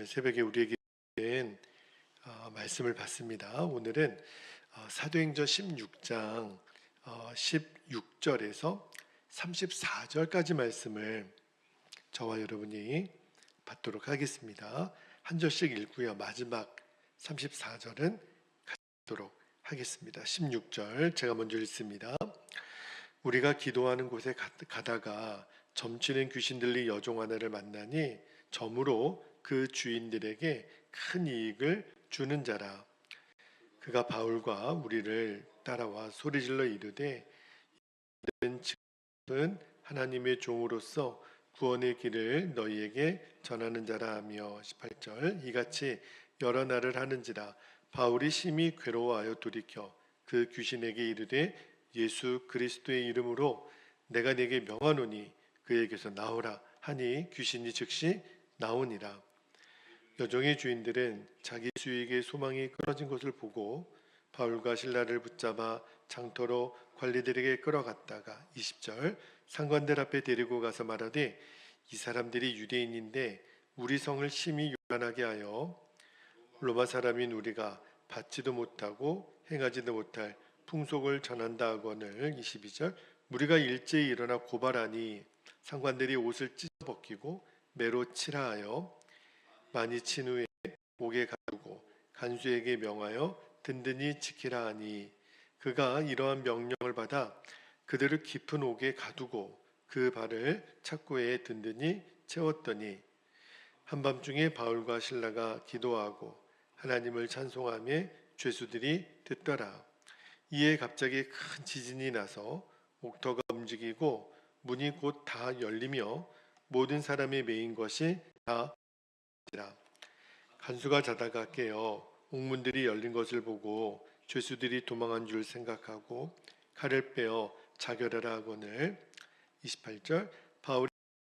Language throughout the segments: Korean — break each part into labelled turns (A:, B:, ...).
A: 오늘 새벽에 우리에게 말씀을 받습니다. 오늘은 사도행전 16장 16절에서 34절까지 말씀을 저와 여러분이 받도록 하겠습니다. 한 절씩 읽고요. 마지막 34절은 갖도록 하겠습니다. 16절 제가 먼저 읽습니다. 우리가 기도하는 곳에 가다가 점치는 귀신 들린 여종 하나를 만나니 점으로 그 주인들에게 큰 이익을 주는 자라. 그가 바울과 우리를 따라와 소리질러 이르되 이들은 지금 하나님의 종으로서 구원의 길을 너희에게 전하는 자라 하며 18절 이같이 여러 날을 하는지라 바울이 심히 괴로워하여 돌이켜 그 귀신에게 이르되 예수 그리스도의 이름으로 내가 네게 명하노니 그에게서 나오라 하니 귀신이 즉시 나오니라. 여종의 주인들은 자기 수익의 소망이 끊어진 것을 보고 바울과 실라를 붙잡아 장터로 관리들에게 끌어갔다가 20절 상관들 앞에 데리고 가서 말하되 이 사람들이 유대인인데 우리 성을 심히 요란하게 하여 로마 사람인 우리가 받지도 못하고 행하지도 못할 풍속을 전한다 하거늘. 22절 무리가 일제히 일어나 고발하니 상관들이 옷을 찢어 벗기고 매로 치라 하여 많이 친 후에 옥에 가두고 간수에게 명하여 든든히 지키라 하니 그가 이러한 명령을 받아 그들을 깊은 옥에 가두고 그 발을 착고에 든든히 채웠더니 한밤중에 바울과 실라가 기도하고 하나님을 찬송하며 죄수들이 듣더라. 이에 갑자기 큰 지진이 나서 옥터가 움직이고 문이 곧 다 열리며 모든 사람이 메인 것이 다 간수가 자다가 깨어 옥문들이 열린 것을 보고 죄수들이 도망한 줄 생각하고 칼을 빼어 자결하라 하거늘. 28절 바울이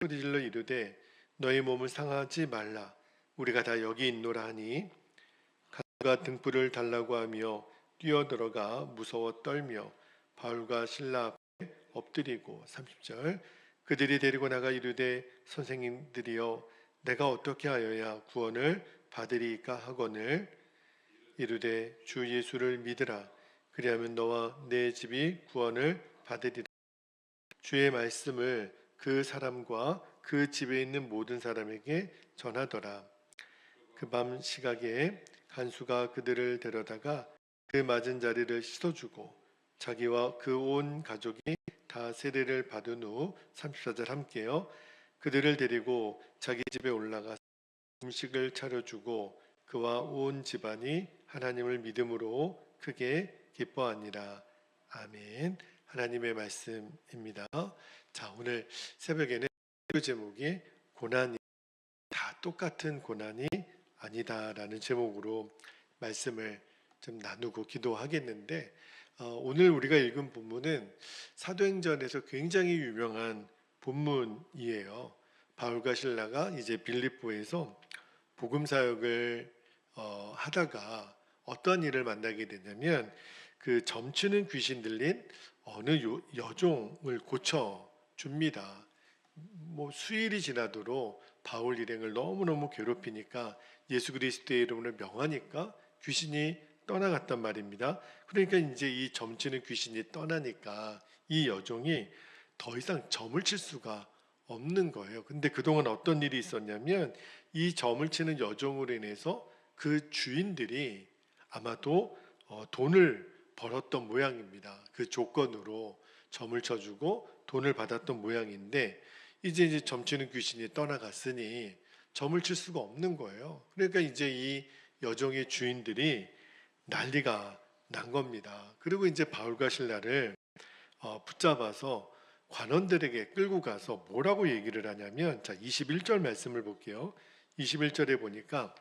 A: 소리질러 이르되 너희 몸을 상하지 말라 우리가 다 여기 있노라 하니 간수가 등불을 달라고 하며 뛰어들어가 무서워 떨며 바울과 실라 앞에 엎드리고 30절 그들이 데리고 나가 이르되 선생님들이여 내가 어떻게 하여야 구원을 받으리까 하거늘. 이르되 주 예수를 믿으라 그리하면 너와 내 집이 구원을 받으리라. 주의 말씀을 그 사람과 그 집에 있는 모든 사람에게 전하더라. 그 밤 시각에 간수가 그들을 데려다가 그 맞은 자리를 씻어주고 자기와 그 온 가족이 다 세례를 받은 후 34절 함께요. 그들을 데리고 자기 집에 올라가 음식을 차려주고 그와 온 집안이 하나님을 믿음으로 크게 기뻐하니라. 아멘. 하나님의 말씀입니다. 자, 오늘 새벽에는 제목이 고난이 다 똑같은 고난이 아니다라는 제목으로 말씀을 좀 나누고 기도하겠는데 오늘 우리가 읽은 본문은 사도행전에서 굉장히 유명한 본문이에요. 바울과 실라가 이제 빌립보에서 복음 사역을 하다가 어떤 일을 만나게 되냐면 그 점치는 귀신 들린 어느 여종을 고쳐 줍니다. 뭐 수일이 지나도록 바울 일행을 너무너무 괴롭히니까 예수 그리스도의 이름으로 명하니까 귀신이 떠나갔단 말입니다. 그러니까 이제 이 점치는 귀신이 떠나니까 이 여종이 더 이상 점을 칠 수가 없는 거예요. 근데 그동안 어떤 일이 있었냐면 이 점을 치는 여종으로 인해서 그 주인들이 아마도 돈을 벌었던 모양입니다. 그 조건으로 점을 쳐주고 돈을 받았던 모양인데 이제 점치는 귀신이 떠나갔으니 점을 칠 수가 없는 거예요. 그러니까 이제 이 여종의 주인들이 난리가 난 겁니다. 그리고 이제 바울과 실라를 붙잡아서 관원들에게 끌고 가서 뭐라고 얘기를 하냐면 자 21절 말씀을 볼게요. 21절에 보니까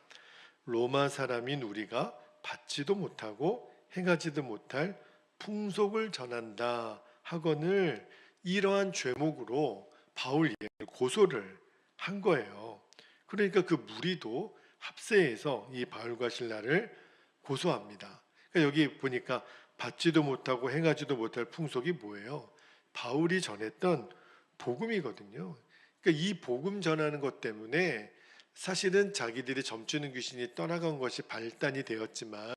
A: 로마 사람인 우리가 받지도 못하고 행하지도 못할 풍속을 전한다 하거늘. 이러한 죄목으로 바울 예를 고소를 한 거예요. 그러니까 그 무리도 합세해서 이 바울과 실라를 고소합니다. 그러니까 여기 보니까 받지도 못하고 행하지도 못할 풍속이 뭐예요? 바울이 전했던 복음이거든요. 그러니까 이 복음 전하는 것 때문에 사실은 자기들이 점주는 귀신이 떠나간 것이 발단이 되었지만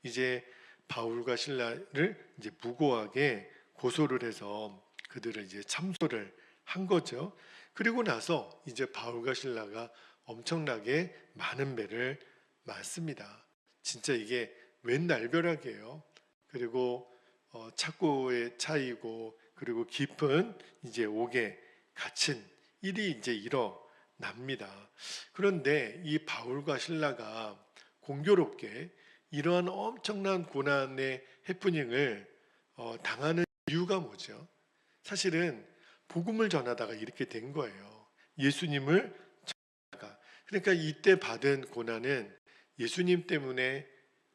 A: 이제 바울과 신라를 이제 무고하게 고소를 해서 그들을 이제 참소를 한 거죠. 그리고 나서 이제 바울과 신라가 엄청나게 많은 배를 맞습니다. 진짜 이게 웬 날벼락이에요. 그리고 착고의 차이고 그리고 깊은 이제 옥에 갇힌 일이 이제 일어납니다. 그런데 이 바울과 신라가 공교롭게 이러한 엄청난 고난의 해프닝을 당하는 이유가 뭐죠? 사실은 복음을 전하다가 이렇게 된 거예요. 예수님을 전하다가. 그러니까 이때 받은 고난은 예수님 때문에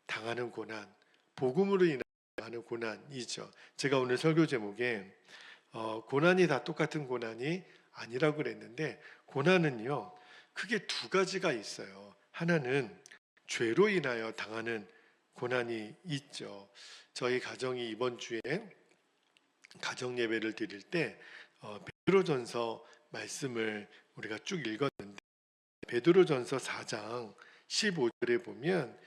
A: 당하는 고난, 복음으로 인해 당하는 고난이죠. 제가 오늘 설교 제목에 고난이 다 똑같은 고난이 아니라고 그랬는데 고난은요 크게 두 가지가 있어요. 하나는 죄로 인하여 당하는 고난이 있죠. 저희 가정이 이번 주에 가정 예배를 드릴 때 베드로전서 말씀을 우리가 쭉 읽었는데 베드로전서 4장 15절에 보면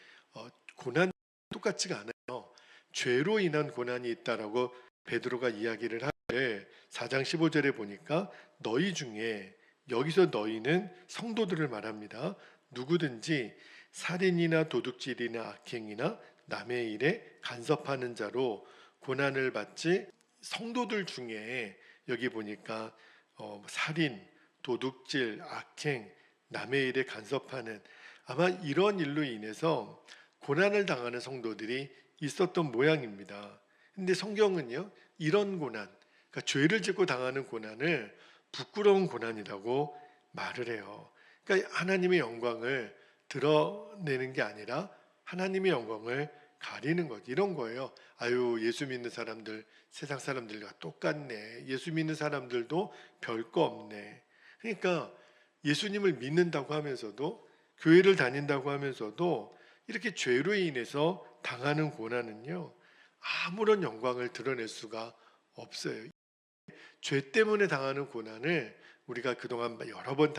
A: 고난 똑같지가 않아요. 죄로 인한 고난이 있다라고 베드로가 이야기를 하는데 4장 15절에 보니까 너희 중에 여기서 너희는 성도들을 말합니다. 누구든지 살인이나 도둑질이나 악행이나 남의 일에 간섭하는 자로 고난을 받지 성도들 중에 여기 보니까 살인, 도둑질, 악행, 남의 일에 간섭하는 아마 이런 일로 인해서 고난을 당하는 성도들이 있었던 모양입니다. 근데 성경은요 이런 고난, 그러니까 죄를 짓고 당하는 고난을 부끄러운 고난이라고 말을 해요. 그러니까 하나님의 영광을 드러내는 게 아니라 하나님의 영광을 가리는 것 이런 거예요. 아유 예수 믿는 사람들 세상 사람들과 똑같네. 예수 믿는 사람들도 별거 없네. 그러니까 예수님을 믿는다고 하면서도 교회를 다닌다고 하면서도 이렇게 죄로 인해서 당하는 고난은요 아무런 영광을 드러낼 수가 없어요. 죄 때문에 당하는 고난을 우리가 그동안 여러 번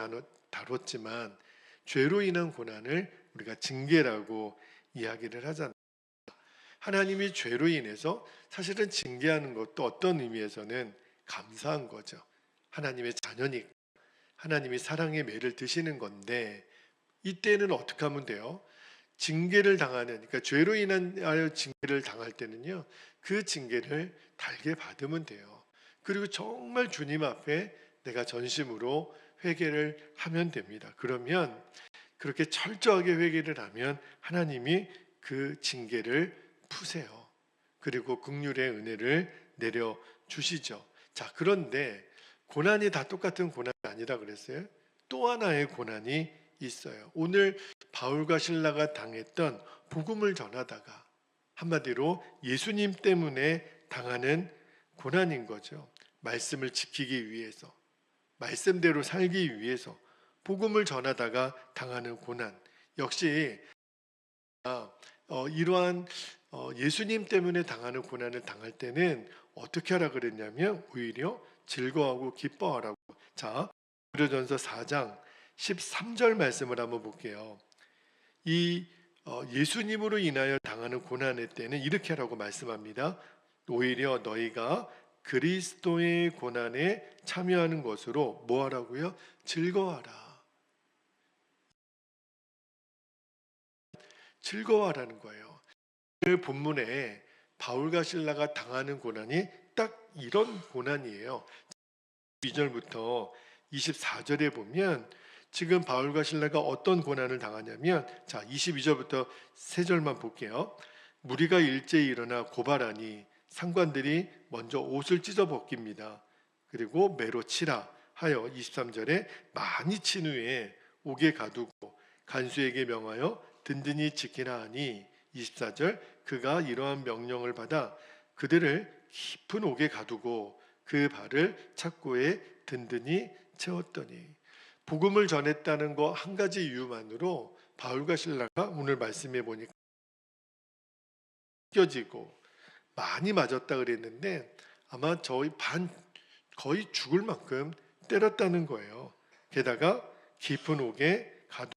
A: 다뤘지만 죄로 인한 고난을 우리가 징계라고 이야기를 하잖아요. 하나님이 죄로 인해서 사실은 징계하는 것도 어떤 의미에서는 감사한 거죠. 하나님의 자녀니 하나님이 사랑의 매를 드시는 건데 이때는 어떻게 하면 돼요? 징계를 당하는 그러니까 죄로 인하여 징계를 당할 때는요. 그 징계를 달게 받으면 돼요. 그리고 정말 주님 앞에 내가 전심으로 회개를 하면 됩니다. 그러면 그렇게 철저하게 회개를 하면 하나님이 그 징계를 푸세요. 그리고 긍휼의 은혜를 내려 주시죠. 자, 그런데 고난이 다 똑같은 고난이 아니라 그랬어요. 또 하나의 고난이 있어요. 오늘 바울과 신라가 당했던 복음을 전하다가 한마디로 예수님 때문에 당하는 고난인 거죠. 말씀을 지키기 위해서, 말씀대로 살기 위해서 복음을 전하다가 당하는 고난. 역시 이러한 예수님 때문에 당하는 고난을 당할 때는 어떻게 하라 그랬냐면 오히려 즐거워하고 기뻐하라고. 자, 고린도전서 4장 13절 말씀을 한번 볼게요. 이 예수님으로 인하여 당하는 고난의 때는 이렇게 하라고 말씀합니다. 오히려 너희가 그리스도의 고난에 참여하는 것으로 뭐 하라고요? 즐거워하라. 즐거워하라는 거예요. 오늘 본문에 바울과 신라가 당하는 고난이 딱 이런 고난이에요. 2절부터 24절에 보면 지금 바울과 신라가 어떤 고난을 당하냐면 자 22절부터 3절만 볼게요. 무리가 일제히 일어나 고발하니 상관들이 먼저 옷을 찢어 벗깁니다. 그리고 매로 치라 하여 23절에 많이 친 후에 옥에 가두고 간수에게 명하여 든든히 지키라 하니 24절 그가 이러한 명령을 받아 그들을 깊은 옥에 가두고 그 발을 착고에 든든히 채웠더니 복음을 전했다는 거 한 가지 이유만으로 바울과 신라가 오늘 말씀해 보니까 껴지고 많이 맞았다 그랬는데 아마 거의 죽을 만큼 때렸다는 거예요. 게다가 깊은 옥에 가두고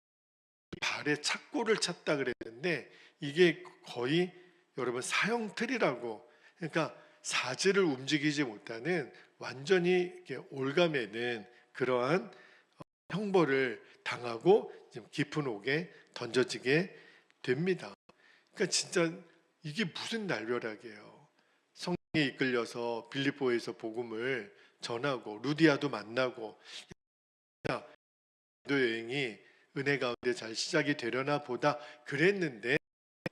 A: 발의 착고를 찾다 그랬는데 이게 거의 여러분 사형틀이라고, 그러니까 사지를 움직이지 못하는 완전히 이렇게 올가매는 그러한 형벌을 당하고 지금 깊은 옥에 던져지게 됩니다. 그러니까 진짜 이게 무슨 날벼락이에요. 성령에 이끌려서 빌립보에서 복음을 전하고 루디아도 만나고, 야, 도 여행이 은혜 가운데 잘 시작이 되려나 보다 그랬는데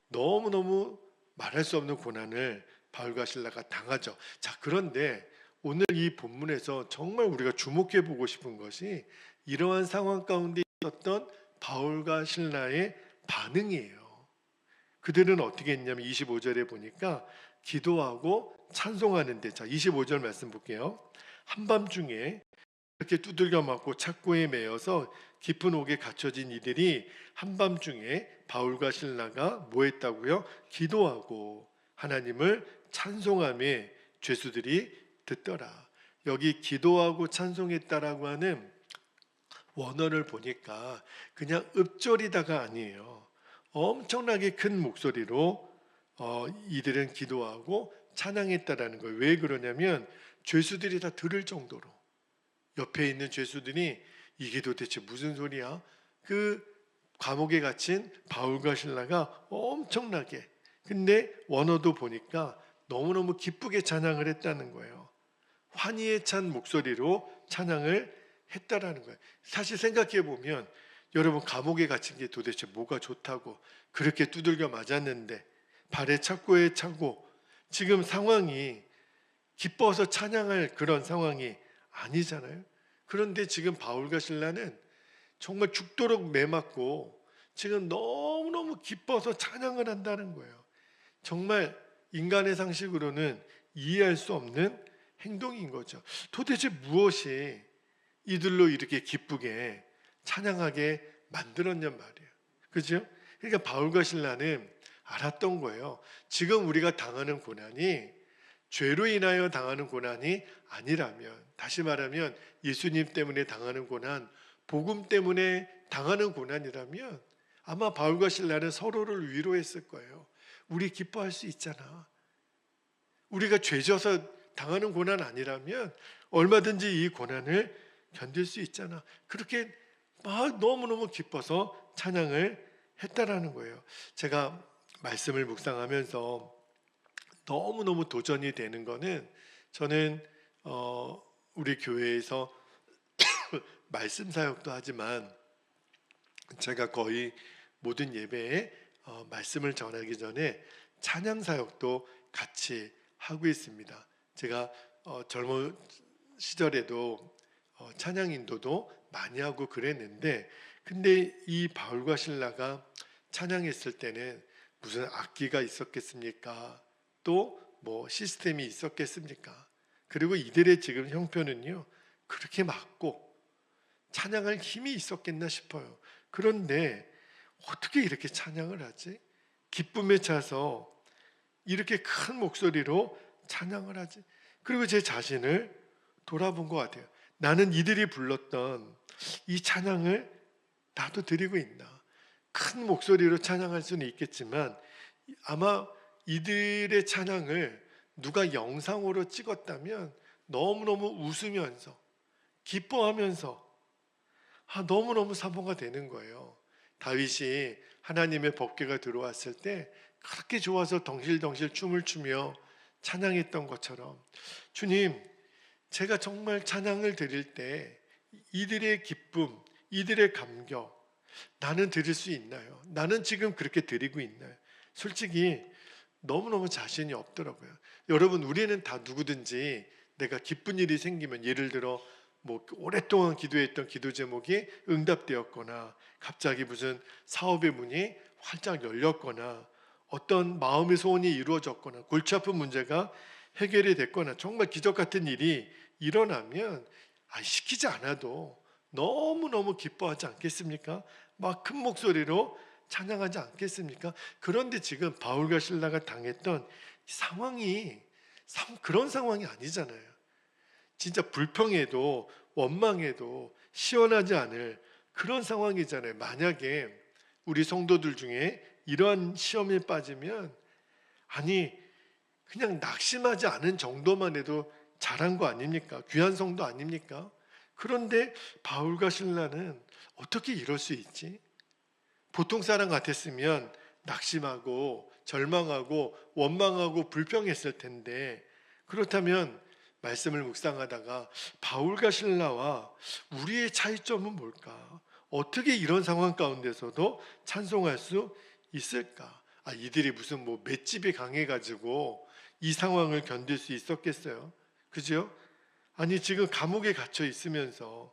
A: 너무너무 말할 수 없는 고난을 바울과 실라가 당하죠. 자, 그런데 오늘 이 본문에서 정말 우리가 주목해 보고 싶은 것이 이러한 상황 가운데 있었던 바울과 실라의 반응이에요. 그들은 어떻게 했냐면 25절에 보니까 기도하고 찬송하는데, 자 25절 말씀 볼게요. 한밤중에 이렇게 두들겨 맞고 착고에 매여서 깊은 옥에 갇혀진 이들이 한밤중에 바울과 실라가 뭐 했다고요? 기도하고 하나님을 찬송하며 죄수들이 듣더라. 여기 기도하고 찬송했다라고 하는 원어를 보니까 그냥 읍조리다가 아니에요. 엄청나게 큰 목소리로 이들은 기도하고 찬양했다라는 거예요. 왜 그러냐면 죄수들이 다 들을 정도로, 옆에 있는 죄수들이 이게 도대체 무슨 소리야? 그 감옥에 갇힌 바울과 실라가 엄청나게, 근데 원어도 보니까 너무너무 기쁘게 찬양을 했다는 거예요. 환희에 찬 목소리로 찬양을 했다라는 거예요. 사실 생각해 보면 여러분, 감옥에 갇힌 게 도대체 뭐가 좋다고 그렇게 두들겨 맞았는데 발에 착고에 차고, 지금 상황이 기뻐서 찬양할 그런 상황이 아니잖아요. 그런데 지금 바울과 실라는 정말 죽도록 매맞고 지금 너무너무 기뻐서 찬양을 한다는 거예요. 정말 인간의 상식으로는 이해할 수 없는 행동인 거죠. 도대체 무엇이 이들로 이렇게 기쁘게 찬양하게 만들었냔 말이에요. 그죠? 그러니까 바울과 실라는 알았던 거예요. 지금 우리가 당하는 고난이 죄로 인하여 당하는 고난이 아니라면, 다시 말하면 예수님 때문에 당하는 고난, 복음 때문에 당하는 고난이라면 아마 바울과 실라는 서로를 위로했을 거예요. 우리 기뻐할 수 있잖아. 우리가 죄져서 당하는 고난 아니라면 얼마든지 이 고난을 견딜 수 있잖아. 그렇게 막 너무너무 기뻐서 찬양을 했다라는 거예요. 제가 말씀을 묵상하면서 너무너무 도전이 되는 거는, 저는 우리 교회에서 말씀 사역도 하지만 제가 거의 모든 예배에 말씀을 전하기 전에 찬양 사역도 같이 하고 있습니다. 제가 젊은 시절에도 찬양 인도도 많이 하고 그랬는데, 근데 이 바울과 실라가 찬양했을 때는 무슨 악기가 있었겠습니까? 또 뭐 시스템이 있었겠습니까? 그리고 이들의 지금 형편은요, 그렇게 맞고 찬양할 힘이 있었겠나 싶어요. 그런데 어떻게 이렇게 찬양을 하지? 기쁨에 차서 이렇게 큰 목소리로 찬양을 하지? 그리고 제 자신을 돌아본 것 같아요. 나는 이들이 불렀던 이 찬양을 나도 드리고 있나? 큰 목소리로 찬양할 수는 있겠지만 아마 이들의 찬양을 누가 영상으로 찍었다면 너무너무 웃으면서 기뻐하면서 너무너무 사모가 되는 거예요. 다윗이 하나님의 법궤가 들어왔을 때 그렇게 좋아서 덩실덩실 춤을 추며 찬양했던 것처럼, 주님, 제가 정말 찬양을 드릴 때 이들의 기쁨, 이들의 감격, 나는 드릴 수 있나요? 나는 지금 그렇게 드리고 있나요? 솔직히 너무너무 자신이 없더라고요. 여러분, 우리는 다 누구든지 내가 기쁜 일이 생기면, 예를 들어 뭐 오랫동안 기도했던 기도 제목이 응답되었거나, 갑자기 무슨 사업의 문이 활짝 열렸거나, 어떤 마음의 소원이 이루어졌거나, 골치 아픈 문제가 해결이 됐거나, 정말 기적 같은 일이 일어나면 시키지 않아도 너무너무 기뻐하지 않겠습니까? 막 큰 목소리로 찬양하지 않겠습니까? 그런데 지금 바울과 실라가 당했던 상황이 그런 상황이 아니잖아요. 진짜 불평해도 원망해도 시원하지 않을 그런 상황이잖아요. 만약에 우리 성도들 중에 이러한 시험에 빠지면 아니 그냥 낙심하지 않은 정도만 해도 잘한 거 아닙니까? 귀한 성도 아닙니까? 그런데 바울과 실라는 어떻게 이럴 수 있지? 보통 사람 같았으면 낙심하고 절망하고 원망하고 불평했을 텐데, 그렇다면 말씀을 묵상하다가 바울과 실라와 우리의 차이점은 뭘까? 어떻게 이런 상황 가운데서도 찬송할 수 있을까? 이들이 무슨 뭐 맷집이 강해가지고 이 상황을 견딜 수 있었겠어요? 그죠? 아니 지금 감옥에 갇혀 있으면서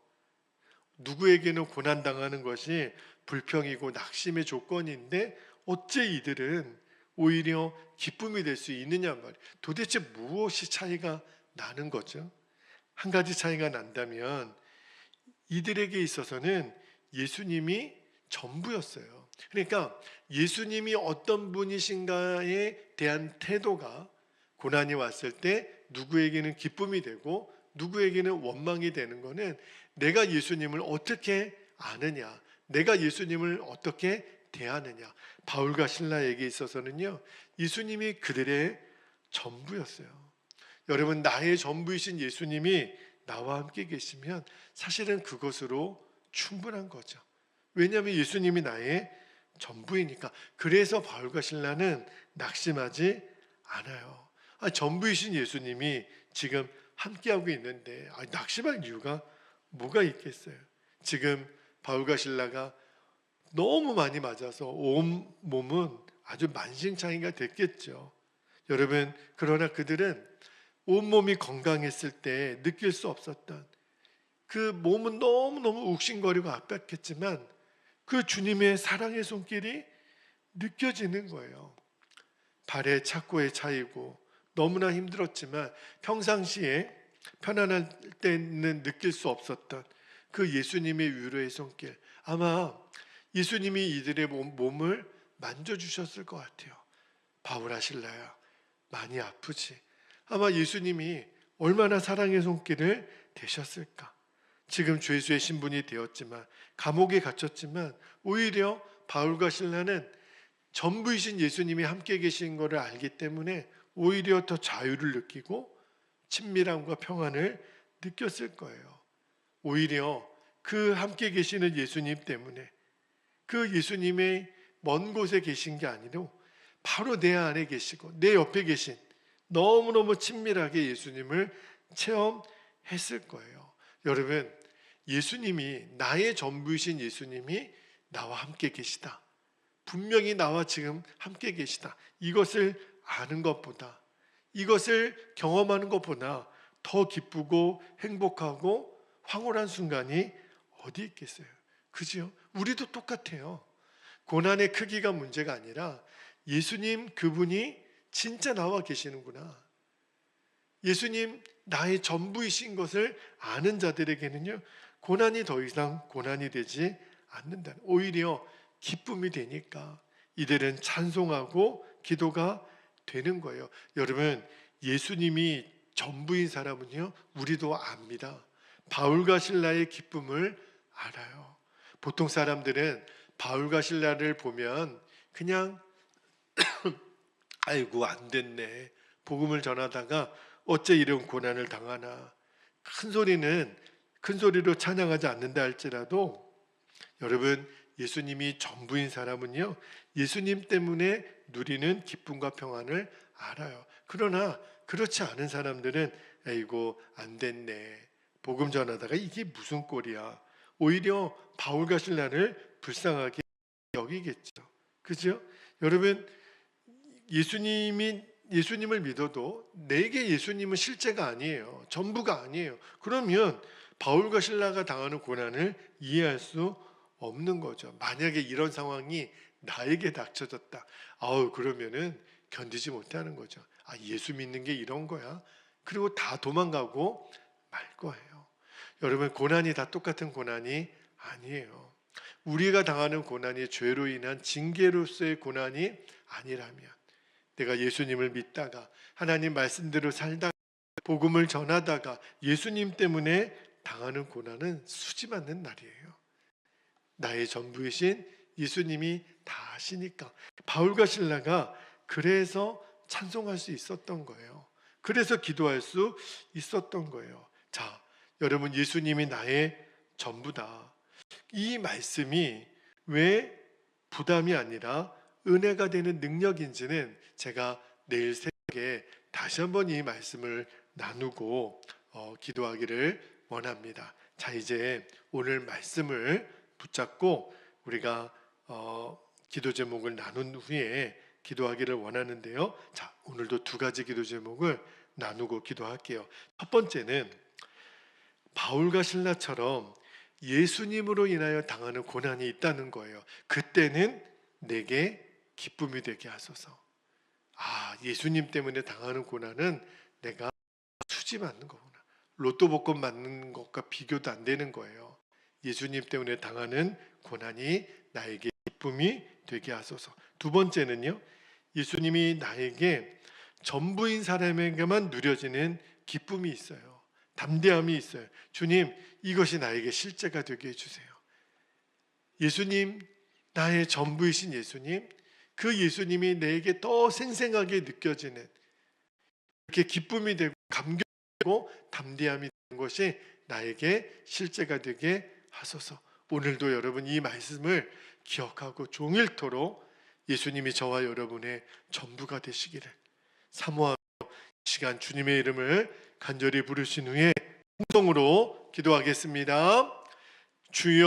A: 누구에게는 고난당하는 것이 불평이고 낙심의 조건인데 어째 이들은 오히려 기쁨이 될 수 있느냐 말이에요. 도대체 무엇이 차이가 나는 거죠? 한 가지 차이가 난다면 이들에게 있어서는 예수님이 전부였어요. 그러니까 예수님이 어떤 분이신가에 대한 태도가 고난이 왔을 때 누구에게는 기쁨이 되고 누구에게는 원망이 되는 것은 내가 예수님을 어떻게 아느냐, 내가 예수님을 어떻게 대하느냐. 바울과 실라에게 있어서는요, 예수님이 그들의 전부였어요. 여러분, 나의 전부이신 예수님이 나와 함께 계시면 사실은 그것으로 충분한 거죠. 왜냐하면 예수님이 나의 전부이니까. 그래서 바울과 실라는 낙심하지 않아요. 전부이신 예수님이 지금 함께하고 있는데 낙심할 이유가 뭐가 있겠어요? 지금 바울과 실라가 너무 많이 맞아서 온 몸은 아주 만신창이가 됐겠죠. 여러분, 그러나 그들은 온몸이 건강했을 때 느낄 수 없었던 그 몸은 너무너무 욱신거리고 아팠겠지만 그 주님의 사랑의 손길이 느껴지는 거예요. 발의 착고의 차이고 너무나 힘들었지만 평상시에 편안할 때는 느낄 수 없었던 그 예수님의 위로의 손길, 아마 예수님이 이들의 몸을 만져주셨을 것 같아요. 바울아 실라야 많이 아프지? 아마 예수님이 얼마나 사랑의 손길을 대셨을까. 지금 죄수의 신분이 되었지만 감옥에 갇혔지만 오히려 바울과 실라는 전부이신 예수님이 함께 계신 것을 알기 때문에 오히려 더 자유를 느끼고 친밀함과 평안을 느꼈을 거예요. 오히려 그 함께 계시는 예수님 때문에 그 예수님의 먼 곳에 계신 게 아니라 바로 내 안에 계시고 내 옆에 계신 너무너무 친밀하게 예수님을 체험했을 거예요. 여러분, 예수님이 나의 전부이신 예수님이 나와 함께 계시다. 분명히 나와 지금 함께 계시다. 이것을 아는 것보다, 이것을 경험하는 것보다 더 기쁘고 행복하고 황홀한 순간이 어디 있겠어요? 그죠? 우리도 똑같아요. 고난의 크기가 문제가 아니라 예수님 그분이 진짜 나와 계시는구나. 예수님 나의 전부이신 것을 아는 자들에게는요, 고난이 더 이상 고난이 되지 않는다. 오히려 기쁨이 되니까 이들은 찬송하고 기도가 되는 거예요. 여러분, 예수님이 전부인 사람은요, 우리도 압니다. 바울과 실라의 기쁨을 알아요. 보통 사람들은 바울과 실라를 보면 그냥 아이고 안 됐네, 복음을 전하다가 어째 이런 고난을 당하나, 큰 소리로 찬양하지 않는다 할지라도, 여러분, 예수님이 전부인 사람은요, 예수님 때문에 누리는 기쁨과 평안을 알아요. 그러나 그렇지 않은 사람들은 아이고 안 됐네, 복음 전하다가 이게 무슨 꼴이야, 오히려 바울과 실라를 불쌍하게 여기겠죠. 그죠? 여러분, 예수님을 믿어도 내게 예수님은 실제가 아니에요. 전부가 아니에요. 그러면 바울과 실라가 당하는 고난을 이해할 수 없는 거죠. 만약에 이런 상황이 나에게 닥쳐졌다, 그러면은 견디지 못하는 거죠. 예수 믿는 게 이런 거야? 그리고 다 도망가고 말 거예요. 여러분, 고난이 다 똑같은 고난이 아니에요. 우리가 당하는 고난이 죄로 인한 징계로서의 고난이 아니라면, 내가 예수님을 믿다가 하나님 말씀대로 살다가 복음을 전하다가 예수님 때문에 당하는 고난은 수지 맞는 날이에요. 나의 전부이신 예수님이 아시니까. 바울과 신라가 그래서 찬송할 수 있었던 거예요. 그래서 기도할 수 있었던 거예요. 자, 여러분, 예수님이 나의 전부다. 이 말씀이 왜 부담이 아니라 은혜가 되는 능력인지는 제가 내일 새벽에 다시 한번 이 말씀을 나누고 기도하기를 원합니다. 자, 이제 오늘 말씀을 붙잡고 우리가 기도 제목을 나눈 후에 기도하기를 원하는데요. 자, 오늘도 두 가지 기도 제목을 나누고 기도할게요. 첫 번째는 바울과 신라처럼 예수님으로 인하여 당하는 고난이 있다는 거예요. 그때는 내게 기쁨이 되게 하소서. 예수님 때문에 당하는 고난은 내가 수지 맞는 거구나. 로또 복권 맞는 것과 비교도 안 되는 거예요. 예수님 때문에 당하는 고난이 나에게 기쁨이 되게 하소서. 두 번째는요, 예수님이 나에게 전부인 사람에게만 누려지는 기쁨이 있어요. 담대함이 있어요. 주님, 이것이 나에게 실제가 되게 해주세요. 예수님, 나의 전부이신 예수님, 그 예수님이 내게 더 생생하게 느껴지는, 이렇게 기쁨이 되고 감격되고 담대함이 되는 것이 나에게 실제가 되게 하소서. 오늘도 여러분 이 말씀을 기억하고 종일토록 예수님이 저와 여러분의 전부가 되시기를 사모하며 시간 주님의 이름을 간절히 부르신 후에 통성으로 기도하겠습니다. 주여